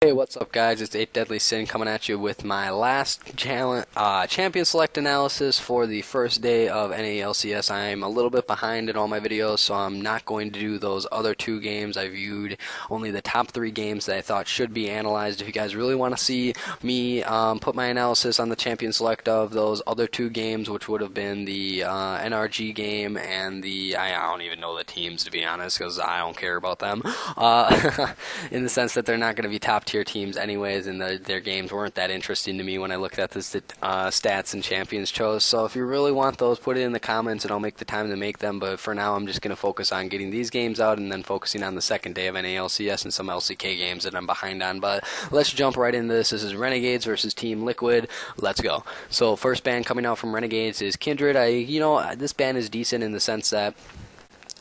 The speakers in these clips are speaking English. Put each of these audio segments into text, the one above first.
Hey, what's up, guys? It's 8 Deadly Sin coming at you with my last champion select analysis for the first day of NA LCS. I'm a little bit behind in all my videos, so I'm not going to do those other two games. I viewed only the top three games that I thought should be analyzed. If you guys really want to see me put my analysis on the champion select of those other two games, which would have been the NRG game and I don't even know the teams, to be honest, because I don't care about them, in the sense that they're not going to be top tier teams anyways, and their games weren't that interesting to me when I looked at the stats and champions chose. So if you really want those, put it in the comments and I'll make the time to make them. But for now, I'm just going to focus on getting these games out and then focusing on the second day of NALCS and some LCK games that I'm behind on. But let's jump right into this. This is Renegades versus Team Liquid. Let's go. So first ban coming out from Renegades is Kindred. This ban is decent in the sense that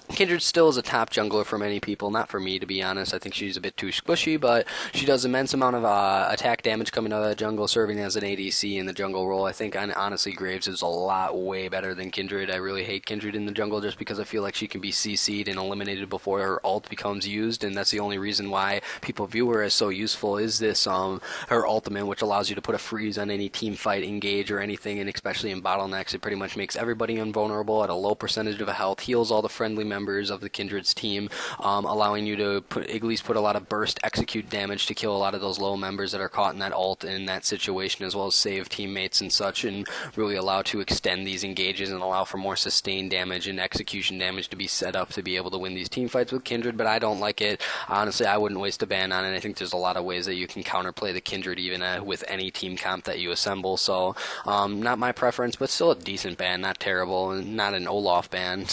Kindred still is a top jungler for many people, not for me, to be honest. I think she's a bit too squishy, but she does immense amount of attack damage coming out of the jungle, serving as an ADC in the jungle role. I think, honestly, Graves is a lot way better than Kindred. I really hate Kindred in the jungle just because I feel like she can be CC'd and eliminated before her ult becomes used, and that's the only reason why people view her as so useful, is this, her ultimate, which allows you to put a freeze on any team fight, engage, or anything, and especially in bottlenecks, it pretty much makes everybody invulnerable at a low percentage of health, heals all the friendly members of the Kindred's team, allowing you to at least put a lot of burst execute damage to kill a lot of those low members that are caught in that ult in that situation, as well as save teammates and such, and really allow to extend these engages and allow for more sustained damage and execution damage to be set up to be able to win these team fights with Kindred. But I don't like it. Honestly, I wouldn't waste a ban on it. I think there's a lot of ways that you can counterplay the Kindred even with any team comp that you assemble. So not my preference, but still a decent ban, not terrible, and not an Olaf ban.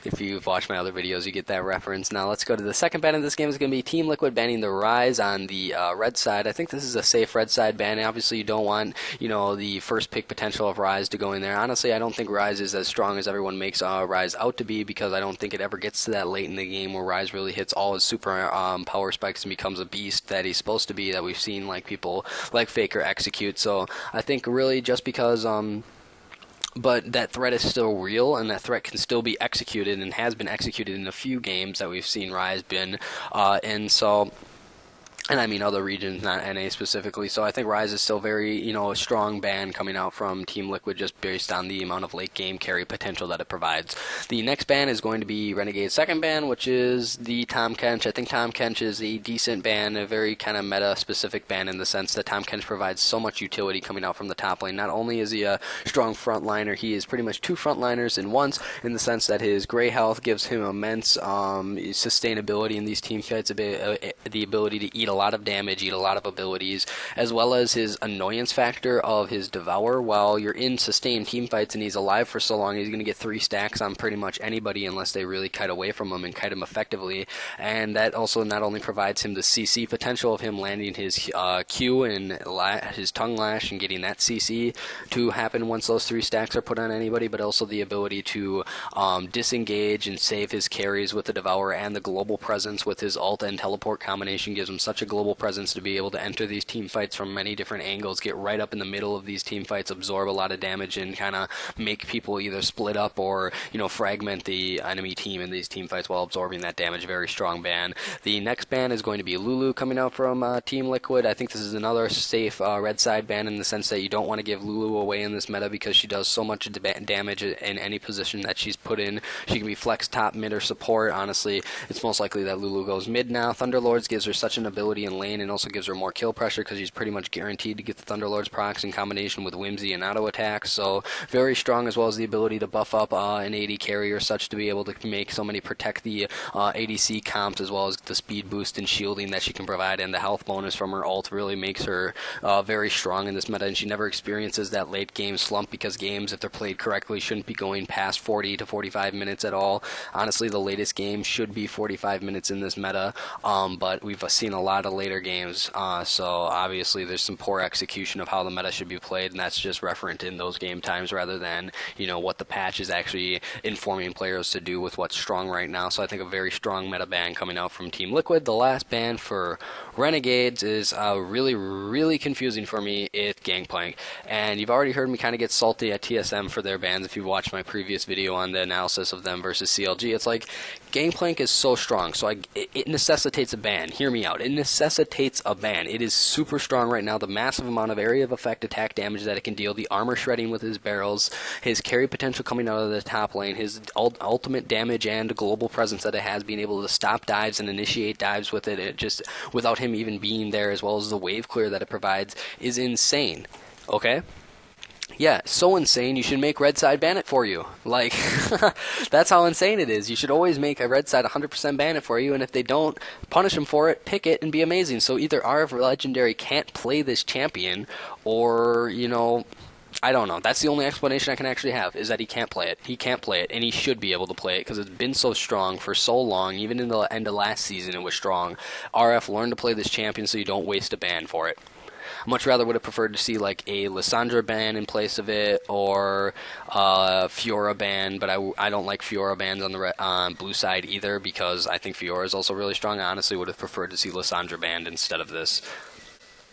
If you've watched my other videos, you get that reference. Now let's go to the second ban of this game. Is going to be Team Liquid banning the Rise on the red side. I think this is a safe red side ban. Obviously, you don't want, the first pick potential of Rise to go in there. Honestly, I don't think Rise is as strong as everyone makes Rise out to be, because I don't think it ever gets to that late in the game where Rise really hits all his super power spikes and becomes a beast that he's supposed to be, that we've seen like people like Faker execute. So I think really just because but that threat is still real, and that threat can still be executed, and has been executed in a few games that we've seen Rise been in. So, and I mean other regions, not NA specifically. So I think Rise is still very, a strong ban coming out from Team Liquid, just based on the amount of late game carry potential that it provides. The next ban is going to be Renegade's second ban, which is the Tahm Kench. I think Tahm Kench is a decent ban, a very kind of meta-specific ban in the sense that Tahm Kench provides so much utility coming out from the top lane. Not only is he a strong frontliner, he is pretty much two frontliners in once, in the sense that his gray health gives him immense sustainability in these team fights, the ability to eat a lot of damage, eat a lot of abilities, as well as his annoyance factor of his Devour. While you're in sustained team fights and he's alive for so long, he's going to get 3 stacks on pretty much anybody unless they really kite away from him and kite him effectively. And that also not only provides him the CC potential of him landing his Q and his tongue lash and getting that CC to happen once those 3 stacks are put on anybody, but also the ability to disengage and save his carries with the Devour, and the global presence with his ult and teleport combination gives him such a global presence to be able to enter these team fights from many different angles, get right up in the middle of these team fights, absorb a lot of damage, and kind of make people either split up or, fragment the enemy team in these team fights while absorbing that damage. Very strong ban. The next ban is going to be Lulu coming out from Team Liquid. I think this is another safe red side ban, in the sense that you don't want to give Lulu away in this meta, because she does so much damage in any position that she's put in. She can be flex, top, mid, or support. Honestly, it's most likely that Lulu goes mid now. Thunderlords gives her such an ability in lane, and also gives her more kill pressure, because she's pretty much guaranteed to get the Thunderlord's procs in combination with Whimsy and auto attacks. So very strong, as well as the ability to buff up an AD carry or such to be able to make somebody protect the ADC comps, as well as the speed boost and shielding that she can provide, and the health bonus from her ult really makes her very strong in this meta. And she never experiences that late game slump, because games, if they're played correctly, shouldn't be going past 40 to 45 minutes at all. Honestly, the latest game should be 45 minutes in this meta, but we've seen a lot of later games, so obviously there's some poor execution of how the meta should be played, and that's just referent in those game times rather than, what the patch is actually informing players to do with what's strong right now. So I think a very strong meta ban coming out from Team Liquid. The last ban for Renegades is really, really confusing for me. It's Gangplank, and you've already heard me kind of get salty at TSM for their bans if you've watched my previous video on the analysis of them versus CLG. It's like, Gangplank is so strong, so it necessitates a ban. Hear me out. It necessitates a ban. It is super strong right now. The massive amount of area of effect attack damage that it can deal, the armor shredding with his barrels, his carry potential coming out of the top lane, his ultimate damage and global presence that it has, being able to stop dives and initiate dives with it just without him even being there, as well as the wave clear that it provides, is insane. Okay? Yeah, so insane, you should make red side ban it for you. Like, that's how insane it is. You should always make a red side 100% ban it for you, and if they don't, punish them for it, pick it, and be amazing. So either RF Legendary can't play this champion, or, you know, I don't know. That's the only explanation I can actually have, is that he can't play it. He can't play it, and he should be able to play it, because it's been so strong for so long. Even in the end of last season, it was strong. RF, learn to play this champion so you don't waste a ban for it. Much rather would have preferred to see like a Lissandra ban in place of it, or Fiora ban, but I don't like Fiora bans on the blue side either, because I think Fiora is also really strong. I honestly would have preferred to see Lissandra banned instead of this.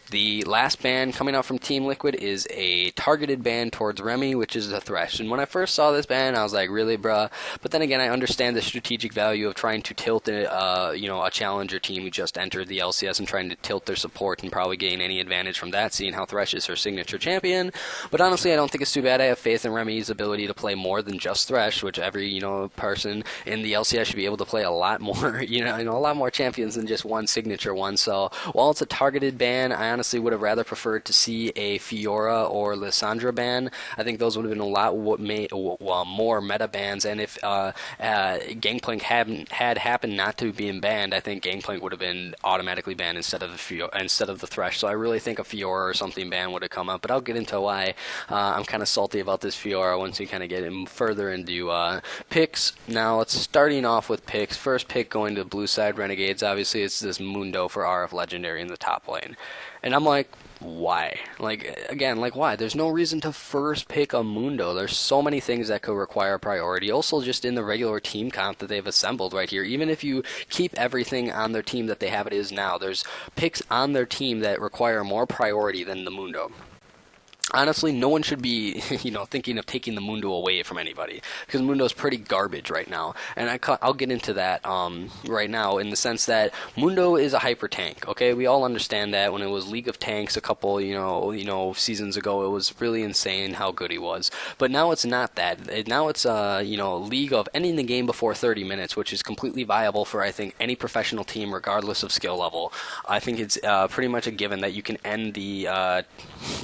The last ban coming out from Team Liquid is a targeted ban towards Remy, which is the Thresh. And when I first saw this ban, I was like, really, bruh? But then again, I understand the strategic value of trying to tilt a challenger team who just entered the LCS and trying to tilt their support and probably gain any advantage from that, seeing how Thresh is her signature champion. But honestly, I don't think it's too bad. I have faith in Remy's ability to play more than just Thresh, which every, person in the LCS should be able to play a lot more, a lot more champions than just one signature one. So while it's a targeted ban, I honestly would have rather preferred to see a Fiora or Lissandra ban. I think those would have been a lot more meta bans, and if Gangplank had happened not to be banned, I think Gangplank would have been automatically banned instead of the Thresh. So I really think a Fiora or something ban would have come up, but I'll get into why I'm kind of salty about this Fiora once we kind of get further into picks. Now it's starting off with picks. First pick going to blue side Renegades. Obviously it's this Mundo for RF Legendary in the top lane. And I'm like, why? Why? There's no reason to first pick a Mundo. There's so many things that could require priority. Also, just in the regular team comp that they've assembled right here, even if you keep everything on their team that they have it is now, there's picks on their team that require more priority than the Mundo. Honestly, no one should be, thinking of taking the Mundo away from anybody, because Mundo's pretty garbage right now, and I'll get into that right now, in the sense that Mundo is a hyper tank. Okay, we all understand that. When it was League of Tanks a couple, seasons ago, it was really insane how good he was. But now it's not that. Now it's League of ending the game before 30 minutes, which is completely viable for I think any professional team, regardless of skill level. I think it's pretty much a given that you can end the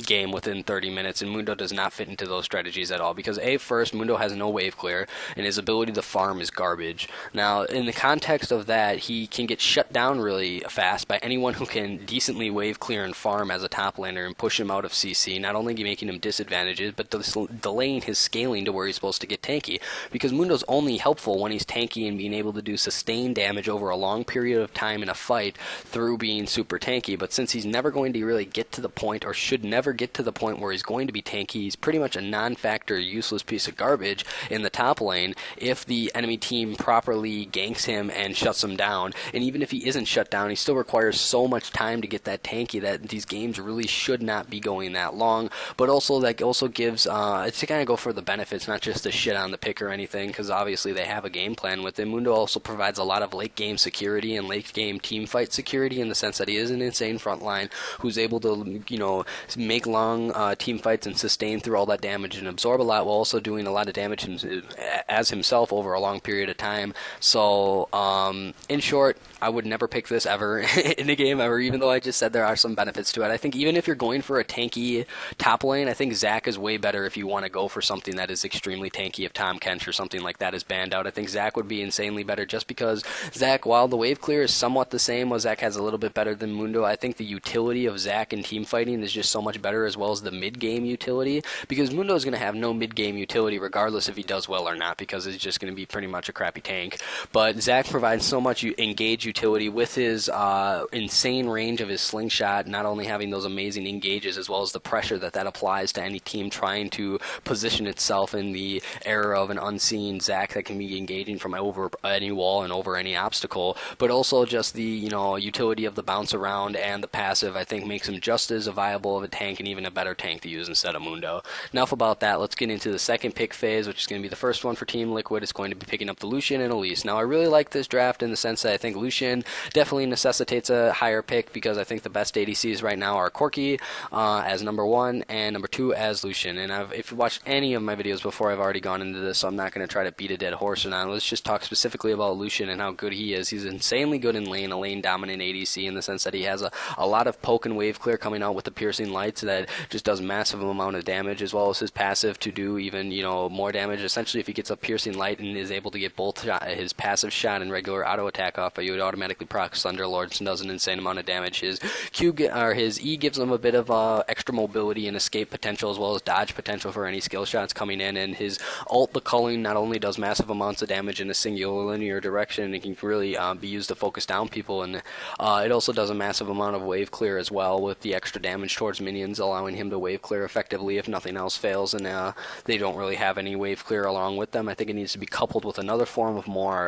game within 30 minutes, and Mundo does not fit into those strategies at all, because first, Mundo has no wave clear, and his ability to farm is garbage. Now, in the context of that, he can get shut down really fast by anyone who can decently wave clear and farm as a top laner and push him out of CC, not only making him disadvantages, but delaying his scaling to where he's supposed to get tanky, because Mundo's only helpful when he's tanky and being able to do sustained damage over a long period of time in a fight through being super tanky. But since he's never going to really get to the point, or should never get to the point where he's going to be tanky, he's pretty much a non-factor, useless piece of garbage in the top lane if the enemy team properly ganks him and shuts him down. And even if he isn't shut down, he still requires so much time to get that tanky that these games really should not be going that long. But also, that also gives, it's to kind of go for the benefits, not just to shit on the pick or anything, because obviously they have a game plan with him. Mundo also provides a lot of late game security and late game team fight security, in the sense that he is an insane frontline who's able to, make long team fights and sustain through all that damage and absorb a lot, while also doing a lot of damage as himself over a long period of time. So, in short, I would never pick this ever in a game ever, even though I just said there are some benefits to it. I think even if you're going for a tanky top lane, I think Zac is way better if you want to go for something that is extremely tanky. If Tom Kench or something like that is banned out, I think Zac would be insanely better, just because Zac, while the wave clear is somewhat the same, while Zac has a little bit better than Mundo, I think the utility of Zac in team fighting is just so much better, as well as the mid-game utility, because Mundo is going to have no mid-game utility regardless if he does well or not, because he's just going to be pretty much a crappy tank. But Zac provides so much engage utility with his insane range of his slingshot, not only having those amazing engages, as well as the pressure that applies to any team trying to position itself in the era of an unseen Zac that can be engaging from over any wall and over any obstacle. But also just the utility of the bounce around and the passive, I think, makes him just as viable of a tank, and even a better tank tank to use instead of Mundo. Enough about that. Let's get into the second pick phase, which is going to be the first one for Team Liquid. It's going to be picking up the Lucian and Elise. Now, I really like this draft in the sense that I think Lucian definitely necessitates a higher pick because I think the best ADCs right now are Corki as number 1 and number 2 as Lucian. And if you watched any of my videos before, I've already gone into this, so I'm not going to try to beat a dead horse or not. Let's just talk specifically about Lucian and how good he is. He's insanely good in lane, a lane dominant ADC in the sense that he has a lot of poke and wave clear coming out with the piercing lights that just does massive amount of damage, as well as his passive to do even more damage. Essentially, if he gets a piercing light and is able to get both his passive shot and regular auto attack off, you would automatically proc Thunderlords and does an insane amount of damage. His his E gives him a bit of extra mobility and escape potential, as well as dodge potential for any skill shots coming in. And his ult, the culling, not only does massive amounts of damage in a singular linear direction, it can really be used to focus down people, and it also does a massive amount of wave clear as well, with the extra damage towards minions, allowing him to wave clear effectively if nothing else fails, and they don't really have any wave clear along with them. I think it needs to be coupled with another form of more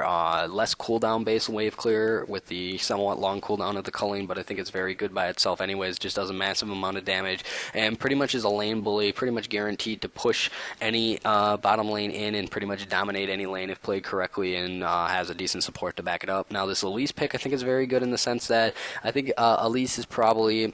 less cooldown based wave clear with the somewhat long cooldown of the culling, but I think it's very good by itself anyways. Just does a massive amount of damage and pretty much is a lane bully, pretty much guaranteed to push any bottom lane in and pretty much dominate any lane if played correctly, and has a decent support to back it up. Now this Elise pick I think is very good in the sense that I think Elise is probably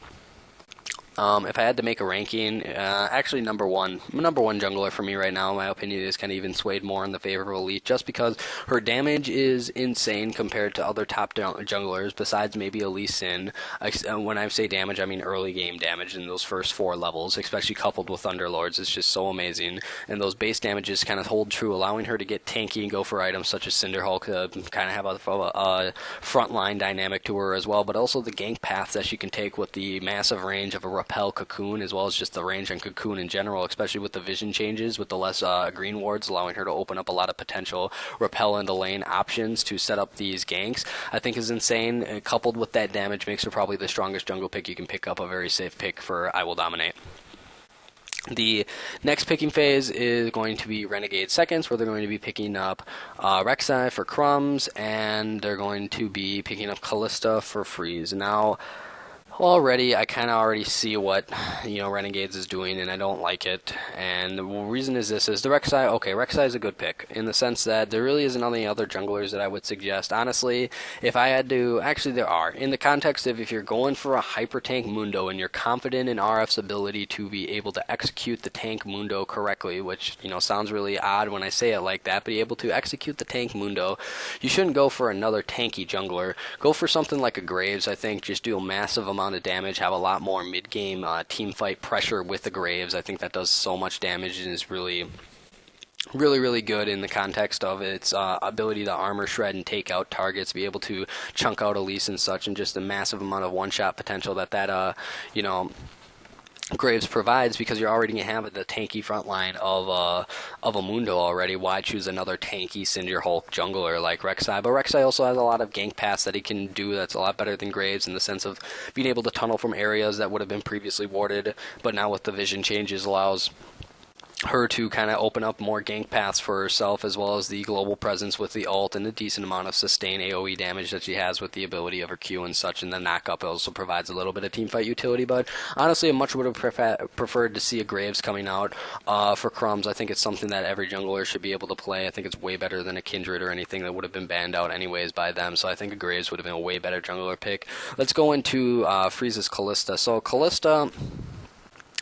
if I had to make a ranking, actually number one jungler for me right now. My opinion is kind of even swayed more in the favor of Elite, just because her damage is insane compared to other top junglers, besides maybe Elise Sin. When I say damage, I mean early game damage in those first 4 levels, especially coupled with Thunderlords. It's just so amazing. And those base damages kind of hold true, allowing her to get tanky and go for items such as Cinderhulk, kind of have a frontline dynamic to her as well, but also the gank paths that she can take with the massive range of a Repel, Cocoon, as well as just the range on Cocoon in general, especially with the vision changes, with the less green wards, allowing her to open up a lot of potential Repel into lane options to set up these ganks, I think is insane. And coupled with that damage, makes her probably the strongest jungle pick you can pick up, a very safe pick for I Will Dominate. The next picking phase is going to be Renegade Seconds, where they're going to be picking up Rek'Sai for Crumbs, and they're going to be picking up Callista for Freeze. Now, already, I kind of already see what, Renegades is doing, and I don't like it. And the reason is this, is the Rek'Sai, okay, Rek'Sai is a good pick, in the sense that there really isn't any other junglers that I would suggest. Honestly, if I had to, actually there are. In the context of if you're going for a hyper tank Mundo, and you're confident in RF's ability to be able to execute the tank Mundo correctly, which, sounds really odd when I say it like that, but be able to execute the tank Mundo, you shouldn't go for another tanky jungler. Go for something like a Graves, I think, just do a massive amount of damage, have a lot more mid-game team fight pressure with the Graves. I think that does so much damage and is really good in the context of its ability to armor shred and take out targets, be able to chunk out Elise and such, and just a massive amount of one-shot potential that Graves provides, because you're already going to have the tanky front line of a Mundo already. Why choose another tanky Cinderhulk jungler like Rek'Sai? But Rek'Sai also has a lot of gank paths that he can do that's a lot better than Graves, in the sense of being able to tunnel from areas that would have been previously warded, but now with the vision changes allows her to kind of open up more gank paths for herself, as well as the global presence with the ult and a decent amount of sustained AoE damage that she has with the ability of her Q and such, and the knock-up also provides a little bit of teamfight utility. But honestly, I much would have preferred to see a Graves coming out for Crumbs. I think it's something that every jungler should be able to play. I think it's way better than a Kindred or anything that would have been banned out anyways by them, so I think a Graves would have been a way better jungler pick. Let's go into Freeze's Callista. So Callista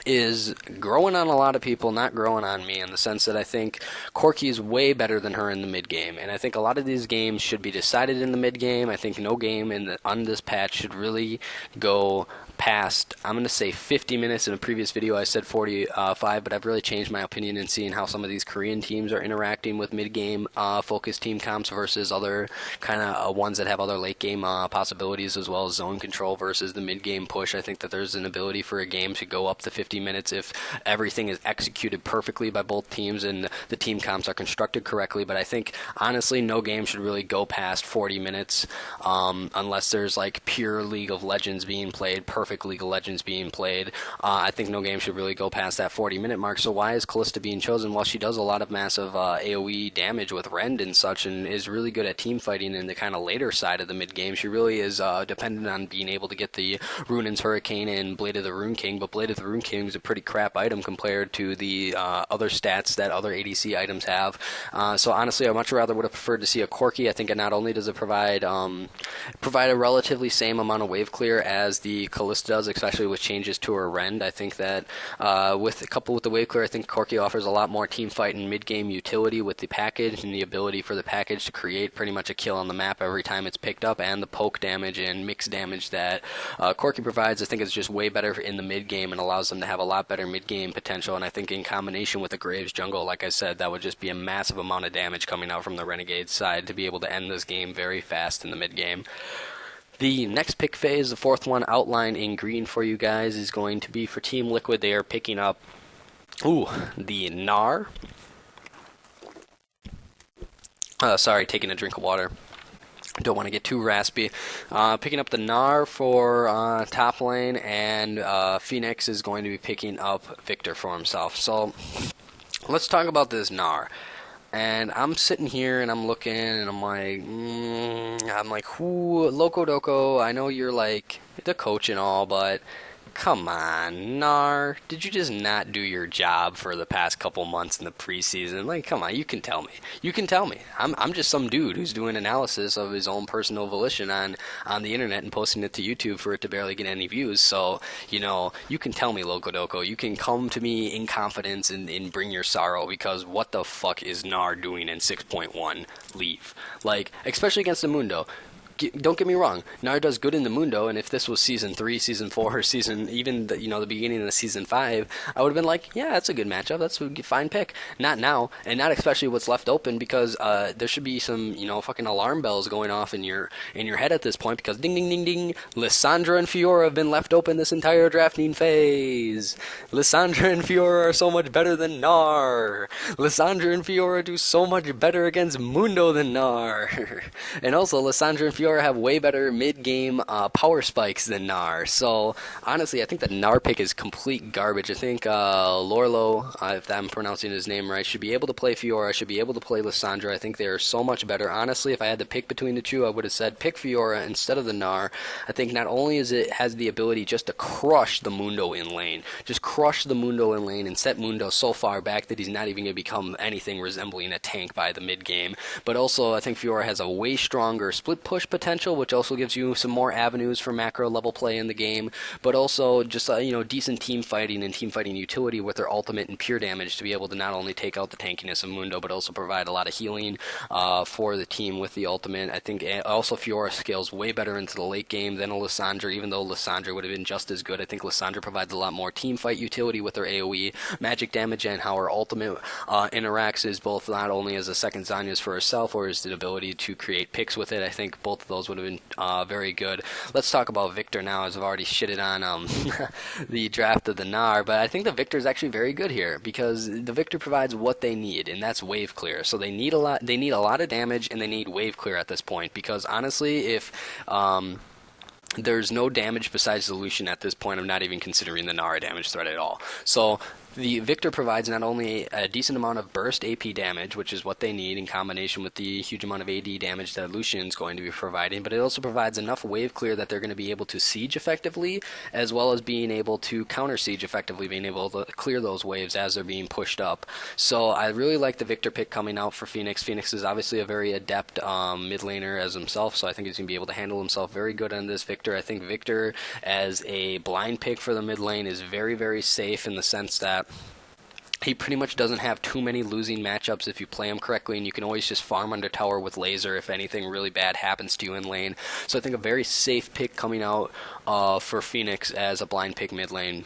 is growing on a lot of people, not growing on me, in the sense that I think Corki is way better than her in the mid-game, and I think a lot of these games should be decided in the mid-game. I think no game on this patch should really go past, I'm going to say 50 minutes. In a previous video I said 45, but I've really changed my opinion in seeing how some of these Korean teams are interacting with mid-game focused team comps versus other kind of ones that have other late-game possibilities, as well as zone control versus the mid-game push. I think that there's an ability for a game to go up to 50 minutes if everything is executed perfectly by both teams and the team comps are constructed correctly, but I think honestly no game should really go past 40 minutes unless there's like pure League of Legends being played perfectly perfect League of Legends being played. I think no game should really go past that 40-minute mark. So why is Kalista being chosen? Well, she does a lot of massive AoE damage with Rend and such, and is really good at team fighting in the kind of later side of the mid game. She really is dependent on being able to get the Runaan's Hurricane and Blade of the Rune King, but Blade of the Rune King is a pretty crap item compared to the other stats that other ADC items have. So honestly, I much rather would have preferred to see a Corki. I think it not only does it provide a relatively same amount of wave clear as the Kalista does, especially with changes to her Rend. I think that coupled with the wave clear, I think Corki offers a lot more team fight and mid game utility with the package and the ability for the package to create pretty much a kill on the map every time it's picked up, and the poke damage and mix damage that Corki provides. I think is just way better in the mid game and allows them to have a lot better mid game potential. And I think in combination with the Graves jungle, like I said, that would just be a massive amount of damage coming out from the Renegade side to be able to end this game very fast in the mid game. The next pick phase, the fourth one outlined in green for you guys, is going to be for Team Liquid. They are picking up the Gnar. Sorry, taking a drink of water. Don't want to get too raspy. Picking up the Gnar for top lane, and Phoenix is going to be picking up Victor for himself. So let's talk about this Gnar. And I'm sitting here and I'm looking and I'm like, who, Loco Doco, I know you're like the coach and all, but come on, Gnar, did you just not do your job for the past couple months in the preseason? Like, come on, you can tell me. You can tell me. I'm just some dude who's doing analysis of his own personal volition on the internet and posting it to YouTube for it to barely get any views. So, you know, you can tell me, Loco Doco. You can come to me in confidence and bring your sorrow, because what the fuck is Gnar doing in 6.1 Leave? Like, especially against the Mundo. Don't get me wrong, Gnar does good in the Mundo, and if this was Season 3, Season 4, or Season, even the beginning of Season 5, I would have been like, yeah, that's a good matchup, that's a fine pick. Not now, and not especially what's left open, because there should be some, fucking alarm bells going off in your head at this point, because ding, ding, ding, ding, Lissandra and Fiora have been left open this entire drafting phase. Lissandra and Fiora are so much better than Gnar. Lissandra and Fiora do so much better against Mundo than Gnar. And also, Lissandra and Fiora have way better mid-game power spikes than Gnar. So, honestly, I think the Gnar pick is complete garbage. I think Lorlo, if I'm pronouncing his name right, should be able to play Fiora, should be able to play Lissandra. I think they are so much better. Honestly, if I had to pick between the two, I would have said pick Fiora instead of the Gnar. I think not only is it has the ability just to crush the Mundo in lane, just crush the Mundo in lane and set Mundo so far back that he's not even going to become anything resembling a tank by the mid-game, but also I think Fiora has a way stronger split push potential, which also gives you some more avenues for macro level play in the game, but also just decent team fighting and team fighting utility with their ultimate and pure damage to be able to not only take out the tankiness of Mundo, but also provide a lot of healing for the team with the ultimate. I think also Fiora scales way better into the late game than a Lissandra, even though Lissandra would have been just as good. I think Lissandra provides a lot more team fight utility with her AoE, magic damage, and how her ultimate interacts is both not only as a second Zanya's for herself, or as the ability to create picks with it. I think both of those would have been very good. Let's talk about Victor now, as I've already shitted on the draft of the Gnar, but I think the Victor is actually very good here, because the Victor provides what they need, and that's wave clear. So they need a lot of damage, and they need wave clear at this point, because honestly, if there's no damage besides Dilution at this point, I'm not even considering the Gnar damage threat at all. So the Victor provides not only a decent amount of burst AP damage, which is what they need in combination with the huge amount of AD damage that Lucian's going to be providing, but it also provides enough wave clear that they're going to be able to siege effectively, as well as being able to counter siege effectively, being able to clear those waves as they're being pushed up. So I really like the Victor pick coming out for Phoenix. Phoenix is obviously a very adept mid laner as himself, so I think he's going to be able to handle himself very good on this Victor. I think Victor as a blind pick for the mid lane is very, very safe in the sense that he pretty much doesn't have too many losing matchups if you play him correctly, and you can always just farm under tower with laser if anything really bad happens to you in lane. So I think a very safe pick coming out for Phoenix as a blind pick mid lane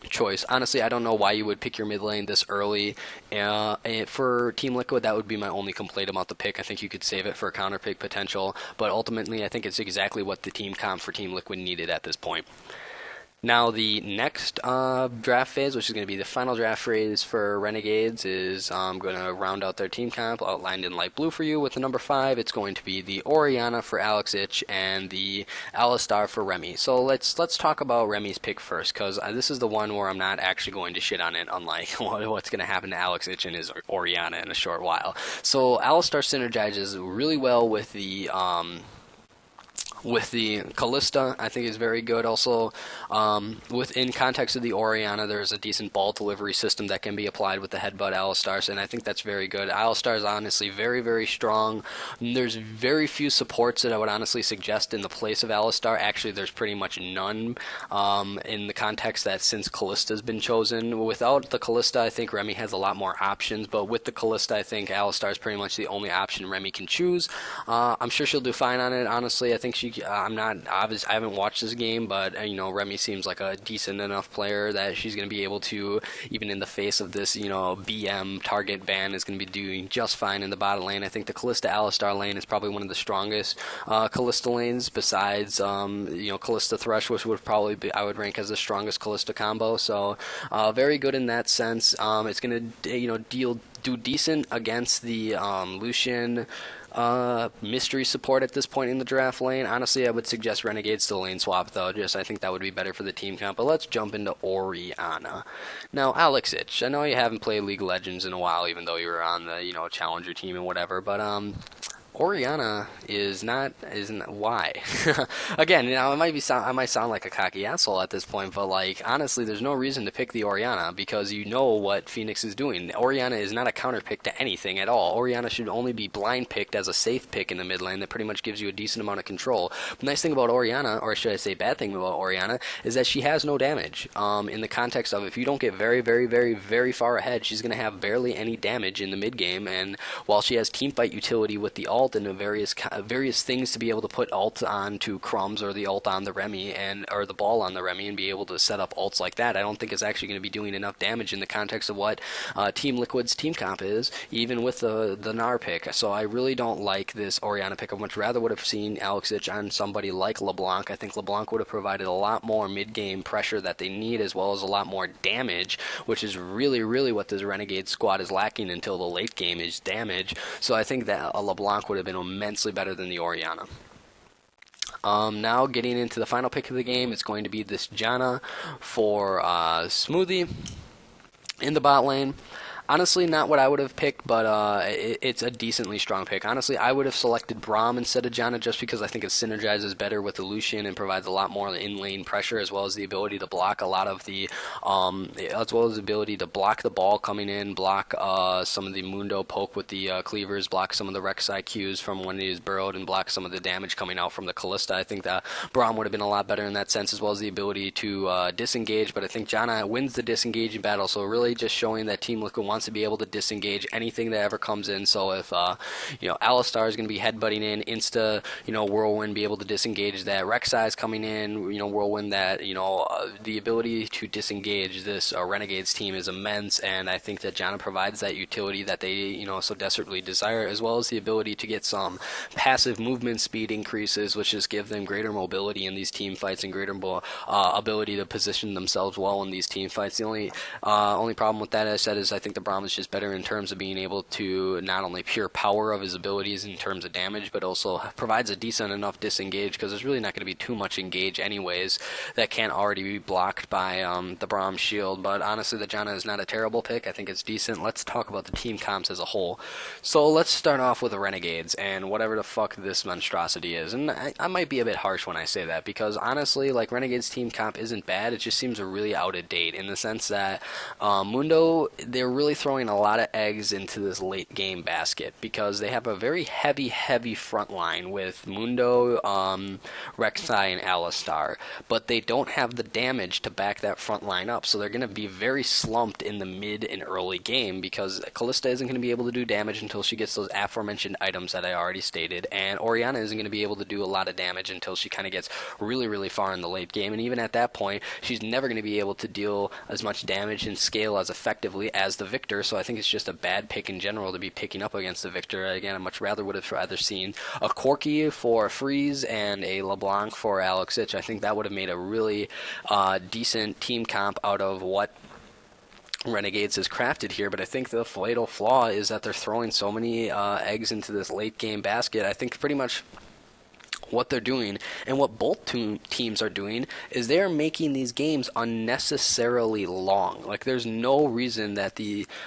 choice. Honestly, I don't know why you would pick your mid lane this early. For Team Liquid, that would be my only complaint about the pick. I think you could save it for a counter pick potential, but ultimately I think it's exactly what the team comp for Team Liquid needed at this point. Now, the next draft phase, which is going to be the final draft phase for Renegades, is going to round out their team comp outlined in light blue for you with the number 5. It's going to be the Orianna for Alex Ich and the Alistar for Remy. So let's talk about Remy's pick first, because this is the one where I'm not actually going to shit on it, unlike what's going to happen to Alex Ich and his Orianna in a short while. So Alistar synergizes really well with the Callista. I think is very good. Also, within context of the Orianna, there's a decent ball delivery system that can be applied with the Headbutt Alistar, and I think that's very good. Alistar is honestly very, very strong. There's very few supports that I would honestly suggest in the place of Alistar. Actually, there's pretty much none in the context that since Callista's been chosen. Without the Callista, I think Remy has a lot more options, but with the Callista, I think Alistar is pretty much the only option Remy can choose. I'm sure she'll do fine on it, honestly. I think she I'm not obvious. I haven't watched this game, but Remy seems like a decent enough player that she's going to be able to, even in the face of this BM target ban, is going to be doing just fine in the bottom lane. I think the Callista Alistar lane is probably one of the strongest Callista lanes, besides Callista Thresh, which would probably be, I would rank as the strongest Callista combo. So very good in that sense. It's going to do decent against the Lucian mystery support at this point in the draft lane. Honestly, I would suggest Renegades to lane swap, though. I think that would be better for the team comp. But let's jump into Orianna. Now, Alex Ich, I know you haven't played League of Legends in a while, even though you were on the Challenger team and whatever. But Orianna isn't why. Again, I might sound like a cocky asshole at this point, but honestly, there's no reason to pick the Orianna because you know what Phoenix is doing. Orianna is not a counter pick to anything at all. Orianna should only be blind picked as a safe pick in the mid lane that pretty much gives you a decent amount of control. The nice thing about Orianna, or should I say bad thing about Orianna, is that she has no damage. In the context of if you don't get very, very, very, very far ahead, she's going to have barely any damage in the mid game, and while she has teamfight utility with the ult and various things to be able to put ult on to Crumbs or the ult on the Remy or the ball on the Remy and be able to set up ults like that, I don't think it's actually going to be doing enough damage in the context of what Team Liquid's team comp is, even with the Gnar pick. So I really don't like this Orianna pick. I much rather would have seen Alex Ich on somebody like LeBlanc. I think LeBlanc would have provided a lot more mid-game pressure that they need, as well as a lot more damage, which is really, really what this Renegade squad is lacking until the late game is damage. So I think that a LeBlanc would have been immensely better than the Orianna. Now getting into the final pick of the game, it's going to be this Janna for Smoothie in the bot lane. Honestly, not what I would have picked, but it's a decently strong pick. Honestly, I would have selected Braum instead of Janna just because I think it synergizes better with the Lucian and provides a lot more in-lane pressure, as well as the ability to block a lot of the, as well as the ability to block the ball coming in, block some of the Mundo poke with the cleavers, block some of the Rek'Sai Qs from when he is burrowed, and block some of the damage coming out from the Callista. I think that Braum would have been a lot better in that sense, as well as the ability to disengage, but I think Janna wins the disengaging battle, so really just showing that Team Liquid wants to be able to disengage anything that ever comes in. So if Alistar is going to be headbutting in, insta Whirlwind, be able to disengage that. Rek'Sai is coming in, Whirlwind, that the ability to disengage this Renegades team is immense, and I think that Janna provides that utility that they so desperately desire, as well as the ability to get some passive movement speed increases, which just give them greater mobility in these team fights and greater ability to position themselves well in these team fights. The only problem with that, as I said, is I think the Braum is just better in terms of being able to not only pure power of his abilities in terms of damage, but also provides a decent enough disengage, because there's really not going to be too much engage anyways that can't already be blocked by the Braum shield. But honestly, the Janna is not a terrible pick. I think it's decent. Let's talk about the team comps as a whole. So let's start off with the Renegades and whatever the fuck this monstrosity is. And I might be a bit harsh when I say that, because honestly, Renegades team comp isn't bad. It just seems really out of date in the sense that Mundo, they're really throwing a lot of eggs into this late game basket, because they have a very heavy front line with Mundo, Rek'Sai, and Alistar, but they don't have the damage to back that front line up, so they're going to be very slumped in the mid and early game, because Callista isn't going to be able to do damage until she gets those aforementioned items that I already stated, and Orianna isn't going to be able to do a lot of damage until she kind of gets really far in the late game, and even at that point, she's never going to be able to deal as much damage and scale as effectively as the Victor Victor, so I think it's just a bad pick in general to be picking up against the Victor. Again, I much would have rather seen a Corky for Freeze and a LeBlanc for Alex Ich. I think that would have made a really decent team comp out of what Renegades is crafted here, but I think the fatal flaw is that they're throwing so many eggs into this late game basket. I think pretty much what they're doing and what both teams are doing is they're making these games unnecessarily long. Like, there's no reason that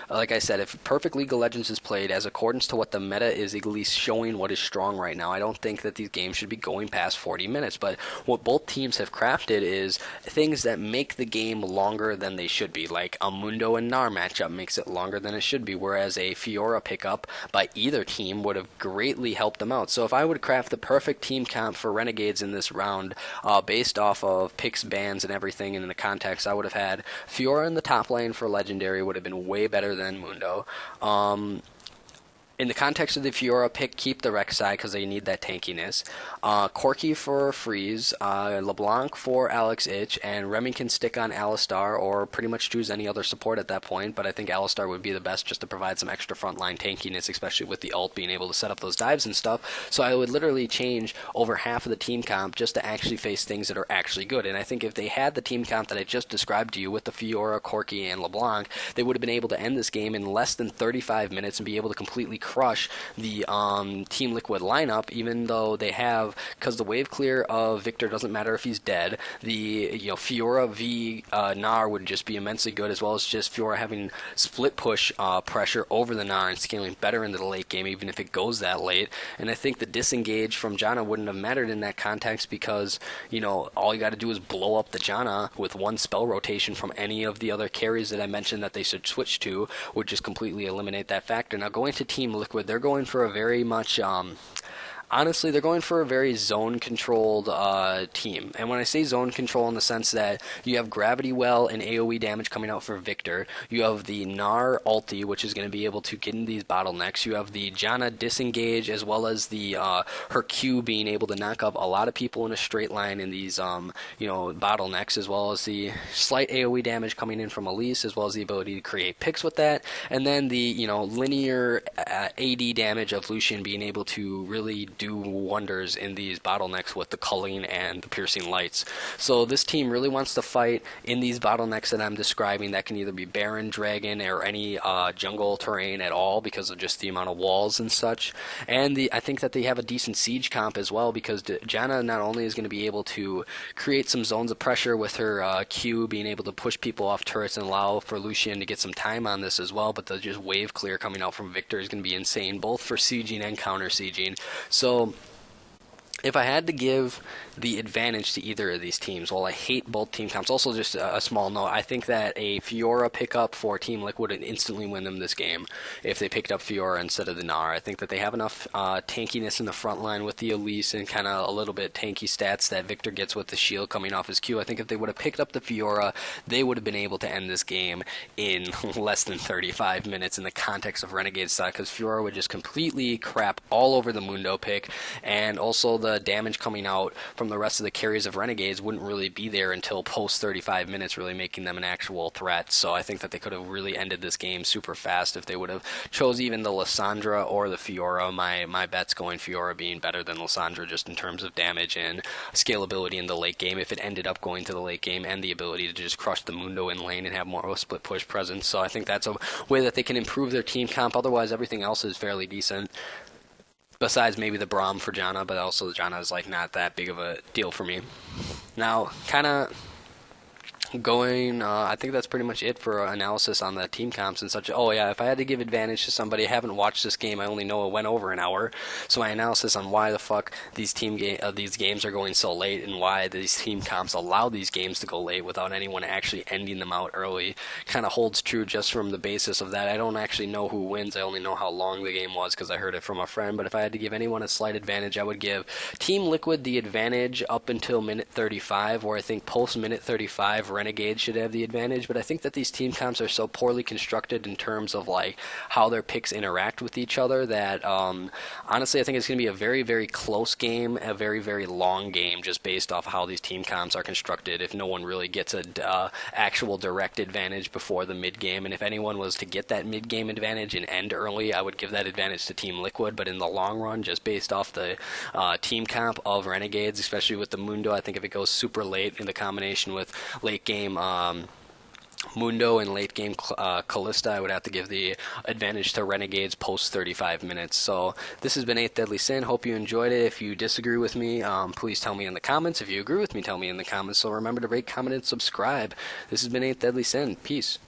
like I said, if Perfect League of Legends is played as accordance to what the meta is at least showing what is strong right now, I don't think that these games should be going past 40 minutes. But what both teams have crafted is things that make the game longer than they should be. Like a Mundo and Gnar matchup makes it longer than it should be, whereas a Fiora pickup by either team would have greatly helped them out. So if I would craft the perfect team comp for Renegades in this round, based off of picks, bans, and everything, and in the context, I would have had Fiora in the top lane for Legendary, would have been way better than Mundo. In the context of the Fiora pick, keep the Rek'Sai because they need that tankiness. Corki for Freeze, LeBlanc for Alex Ich, and Remy can stick on Alistar or pretty much choose any other support at that point, but I think Alistar would be the best just to provide some extra frontline tankiness, especially with the ult being able to set up those dives and stuff. So I would literally change over half of the team comp just to actually face things that are actually good. And I think if they had the team comp that I just described to you with the Fiora, Corki, and LeBlanc, they would have been able to end this game in less than 35 minutes and be able to completely crush the Team Liquid lineup, even though they have, because the wave clear of Victor doesn't matter if he's dead. The Fiora v Gnar would just be immensely good, as well as just Fiora having split push pressure over the Gnar and scaling better into the late game, even if it goes that late. And I think the disengage from Janna wouldn't have mattered in that context because all you got to do is blow up the Janna with one spell rotation from any of the other carries that I mentioned that they should switch to, would just completely eliminate that factor. Now going to Team Liquid, they're going for a very much honestly, they're going for a very zone-controlled team. And when I say zone control in the sense that you have Gravity Well and AoE damage coming out for Victor, you have the Gnar ulti, which is going to be able to get into these bottlenecks, you have the Janna disengage, as well as the her Q being able to knock up a lot of people in a straight line in these bottlenecks, as well as the slight AoE damage coming in from Elise, as well as the ability to create picks with that, and then the linear AD damage of Lucian being able to really do wonders in these bottlenecks with the culling and the piercing lights. So this team really wants to fight in these bottlenecks that I'm describing that can either be Baron, Dragon, or any jungle terrain at all because of just the amount of walls and such. And I think that they have a decent siege comp as well, because Janna not only is going to be able to create some zones of pressure with her Q, being able to push people off turrets and allow for Lucian to get some time on this as well, but the just wave clear coming out from Victor is going to be insane, both for sieging and counter sieging. So if I had to give the advantage to either of these teams, while I hate both team comps, also just a small note, I think that a Fiora pickup for Team Liquid would instantly win them this game if they picked up Fiora instead of the Gnar. I think that they have enough tankiness in the front line with the Elise and kind of a little bit tanky stats that Victor gets with the shield coming off his Q. I think if they would have picked up the Fiora, they would have been able to end this game in less than 35 minutes in the context of Renegade style, because Fiora would just completely crap all over the Mundo pick, and also the damage coming out from the rest of the carries of Renegades wouldn't really be there until post 35 minutes, really making them an actual threat. So I think that they could have really ended this game super fast if they would have chose even the Lissandra or the Fiora. My bet's going Fiora being better than Lissandra just in terms of damage and scalability in the late game if it ended up going to the late game, and the ability to just crush the Mundo in lane and have more of a split push presence. So I think that's a way that they can improve their team comp. Otherwise, everything else is fairly decent. Besides maybe the Braum for Janna, but also the Janna is not that big of a deal for me. Now, kind of going, I think that's pretty much it for analysis on the team comps and such. Oh yeah, if I had to give advantage to somebody, I haven't watched this game, I only know it went over an hour, so my analysis on why the fuck these games are going so late and why these team comps allow these games to go late without anyone actually ending them out early kind of holds true just from the basis of that. I don't actually know who wins, I only know how long the game was because I heard it from a friend, but if I had to give anyone a slight advantage, I would give Team Liquid the advantage up until minute 35, where I think post minute 35, Renegades should have the advantage, but I think that these team comps are so poorly constructed in terms of like how their picks interact with each other that honestly I think it's going to be a very, very close game, a very, very long game, just based off how these team comps are constructed. If no one really gets a actual direct advantage before the mid game, and if anyone was to get that mid game advantage and end early, I would give that advantage to Team Liquid. But in the long run, just based off the team comp of Renegades, especially with the Mundo, I think if it goes super late in the combination with late game Mundo and late game Callista, I would have to give the advantage to Renegades post 35 minutes. So this has been 8th Deadly Sin. Hope you enjoyed it. If you disagree with me, please tell me in the comments. If you agree with me, tell me in the comments. So remember to rate, comment, and subscribe. This has been 8th Deadly Sin. Peace.